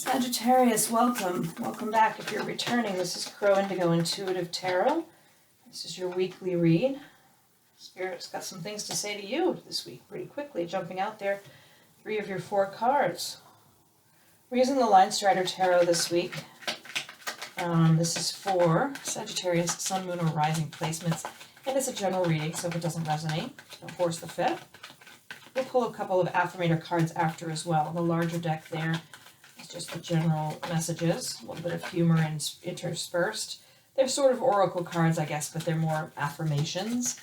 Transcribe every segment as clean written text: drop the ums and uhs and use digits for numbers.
Sagittarius, welcome. Welcome back. If you're returning, this is Crow Indigo Intuitive Tarot. This is your weekly read. Spirit's got some things to say to you this week pretty quickly. Jumping out there, 3 of your 4 cards. We're using the Linestrider Tarot this week. This is for Sagittarius, Sun, Moon, or Rising placements. And it's a general reading, so if it doesn't resonate, don't force the fit. We'll pull a couple of Affirmator cards after as well. The larger deck there is just the general messages, a little bit of humor interspersed. They're sort of oracle cards, I guess, but they're more affirmations.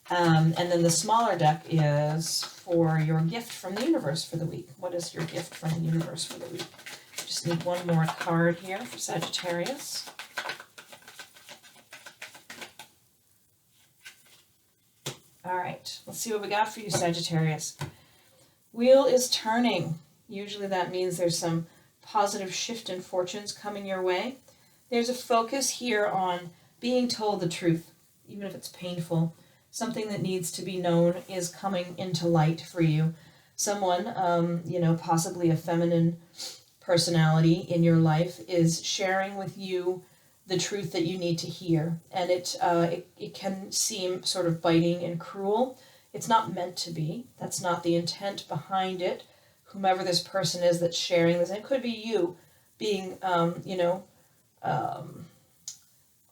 And then the smaller deck is for your gift from the universe for the week. What is your gift from the universe for the week? Just need one more card here for Sagittarius. All right, let's see what we got for you, Sagittarius. Wheel is turning. Usually that means there's some positive shift in fortunes coming your way. There's a focus here on being told the truth, even if it's painful. Something that needs to be known is coming into light for you. Someone, possibly a feminine personality in your life is sharing with you the truth that you need to hear. And it can seem sort of biting and cruel. It's not meant to be. That's not the intent behind it. Whomever this person is that's sharing this, and it could be you being,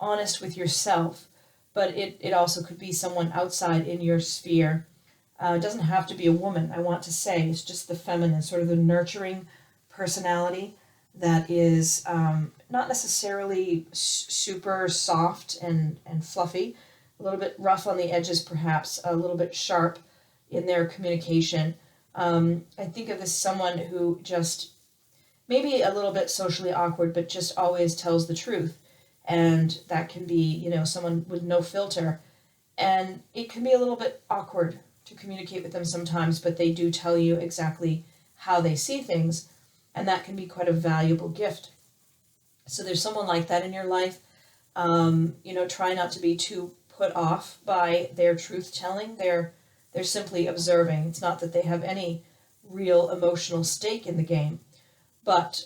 honest with yourself, but it also could be someone outside in your sphere. It doesn't have to be a woman, I want to say. It's just the feminine, sort of the nurturing personality that is not necessarily super soft and fluffy, a little bit rough on the edges perhaps, a little bit sharp in their communication. I think of this someone who just maybe a little bit socially awkward, but just always tells the truth. And that can be, someone with no filter. And it can be a little bit awkward to communicate with them sometimes, but they do tell you exactly how they see things. And that can be quite a valuable gift. So there's someone like that in your life. Try not to be too put off by their truth telling. They're simply observing. It's not that they have any real emotional stake in the game. But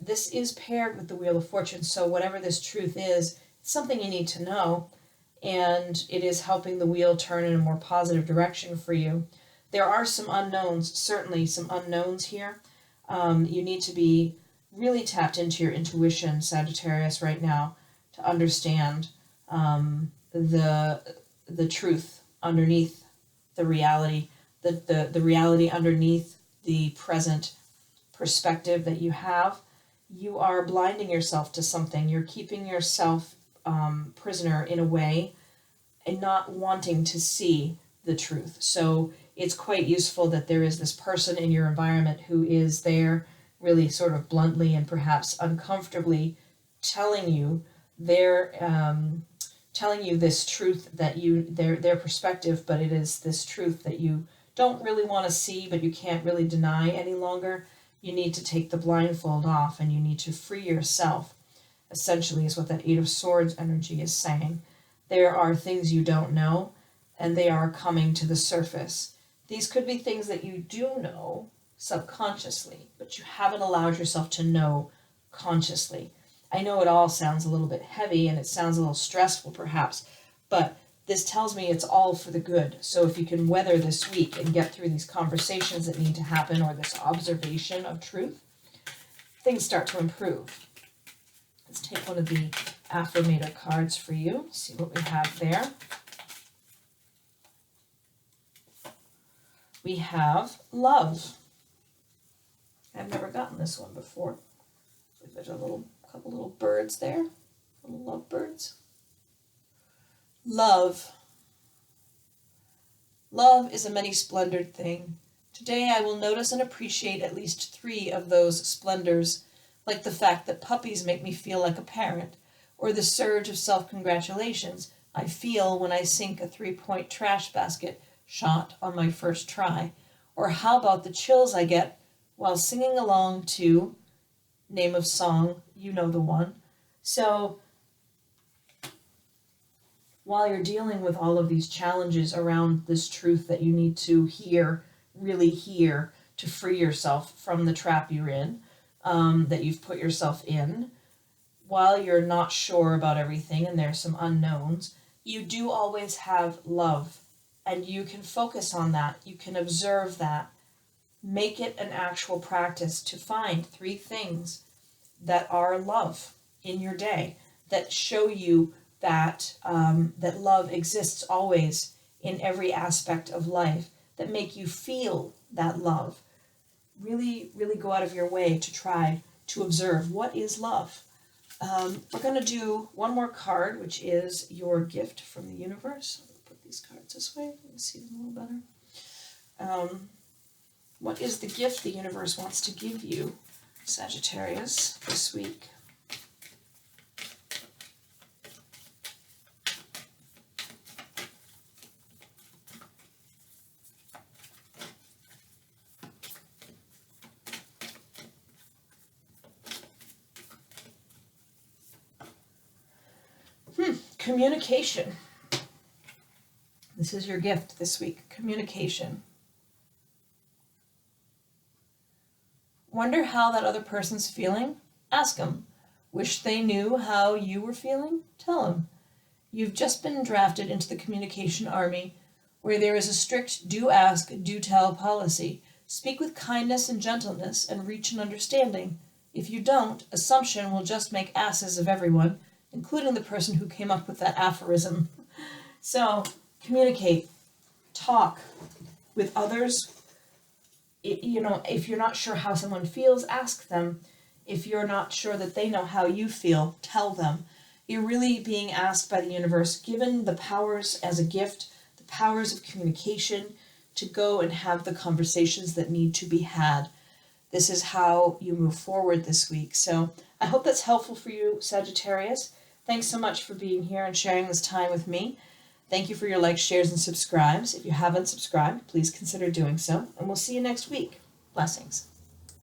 this is paired with the Wheel of Fortune, so whatever this truth is, it's something you need to know, and it is helping the wheel turn in a more positive direction for you. There are some unknowns, certainly some unknowns here. You need to be really tapped into your intuition, Sagittarius, right now to understand the truth underneath the reality, the reality underneath the present perspective that you have. You are blinding yourself to something. You're keeping yourself prisoner in a way and not wanting to see the truth. So it's quite useful that there is this person in your environment who is there really sort of bluntly and perhaps uncomfortably telling you this truth that their perspective, but it is this truth that you don't really want to see, but you can't really deny any longer. You need to take the blindfold off and you need to free yourself, essentially, is what that 8 of Swords energy is saying. There are things you don't know, and they are coming to the surface. These could be things that you do know subconsciously, but you haven't allowed yourself to know consciously. I know it all sounds a little bit heavy and it sounds a little stressful perhaps, but this tells me it's all for the good. So if you can weather this week and get through these conversations that need to happen or this observation of truth, things start to improve. Let's take one of the Affirmator cards for you, see what we have there. We have love. I've never gotten this one before. There's a couple little birds there, little love birds. Love. Love is a many-splendored thing. Today I will notice and appreciate at least 3 of those splendors, like the fact that puppies make me feel like a parent, or the surge of self-congratulations I feel when I sink a 3-point trash basket shot on my first try, or how about the chills I get while singing along to name of song, you know the one. So while you're dealing with all of these challenges around this truth that you need to hear, really hear, to free yourself from the trap you're in, that you've put yourself in. While you're not sure about everything and there's some unknowns, you do always have love, and you can focus on that. You can observe that. Make it an actual practice to find 3 things that are love in your day, that show you that that love exists always in every aspect of life, that make you feel that love. Really, really go out of your way to try to observe what is love. We're going to do one more card, which is your gift from the universe. I'll put these cards this way, you can see them a little better. What is the gift the universe wants to give you, Sagittarius, this week? Communication. This is your gift this week, communication. Wonder how that other person's feeling? Ask them. Wish they knew how you were feeling? Tell them. You've just been drafted into the communication army, where there is a strict do ask, do tell policy. Speak with kindness and gentleness and reach an understanding. If you don't, assumption will just make asses of everyone, including the person who came up with that aphorism. So, communicate, talk with others. If you're not sure how someone feels, ask them. If you're not sure that they know how you feel, tell them. You're really being asked by the universe, given the powers as a gift, the powers of communication, to go and have the conversations that need to be had. This is how you move forward this week. So I hope that's helpful for you, Sagittarius. Thanks so much for being here and sharing this time with me. Thank you for your likes, shares, and subscribes. If you haven't subscribed, please consider doing so, and we'll see you next week. Blessings.